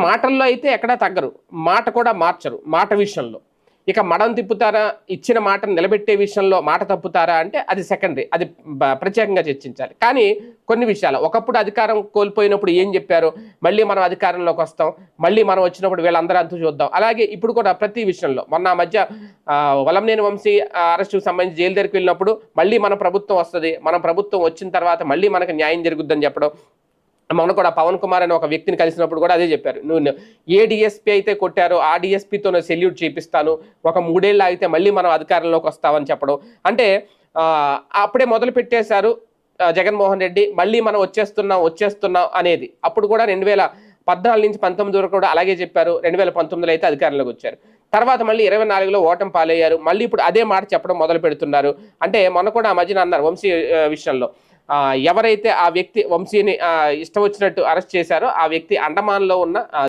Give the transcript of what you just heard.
మాటల్లో అయితే ఎక్కడా తగ్గరు, మాట కూడా మార్చరు మాట విషయంలో. ఇక మడం తిప్పుతారా, ఇచ్చిన మాటను నిలబెట్టే విషయంలో మాట తప్పుతారా అంటే అది సెకండరీ, అది ప్రత్యేకంగా చర్చించాలి. కానీ కొన్ని విషయాలు ఒకప్పుడు అధికారం కోల్పోయినప్పుడు ఏం చెప్పారు, మళ్ళీ మనం అధికారంలోకి వస్తాం, మళ్ళీ మనం వచ్చినప్పుడు వీళ్ళందరూ అంతు చూద్దాం. అలాగే ఇప్పుడు కూడా ప్రతి విషయంలో మొన్న మధ్య వలంనేని వంశీ అరెస్టుకు సంబంధించి జైలు దగ్గరికి వెళ్ళినప్పుడు మళ్ళీ మన ప్రభుత్వం వస్తుంది, మన ప్రభుత్వం వచ్చిన తర్వాత మళ్ళీ మనకు న్యాయం జరుగుద్దని చెప్పడం. మొన్న కూడా పవన్ కుమార్ అనే ఒక వ్యక్తిని కలిసినప్పుడు కూడా అదే చెప్పారు, నువ్వు ఏ డిఎస్పీ అయితే కొట్టారో ఆ డిఎస్పీతో సెల్యూట్ చేపిస్తాను, ఒక 3 ఏళ్ళు ఆగితే మళ్ళీ మనం అధికారంలోకి వస్తామని చెప్పడం. అంటే అప్పుడే మొదలు పెట్టేశారు జగన్మోహన్ రెడ్డి, మళ్ళీ మనం వచ్చేస్తున్నాం అనేది. అప్పుడు కూడా 2014 నుంచి 19 వరకు కూడా అలాగే చెప్పారు. 2019లో అయితే అధికారంలోకి వచ్చారు. తర్వాత మళ్ళీ 24లో ఓటమి పాలయ్యారు. మళ్ళీ ఇప్పుడు అదే మాట చెప్పడం మొదలు పెడుతున్నారు. అంటే మొన్న కూడా ఆ మధ్యన అన్నారు వంశీ విషయంలో, ఎవరైతే ఆ వ్యక్తి వంశీని ఇష్టం వచ్చినట్టు అరెస్ట్ చేశారో ఆ వ్యక్తి అండమాన్లో ఉన్న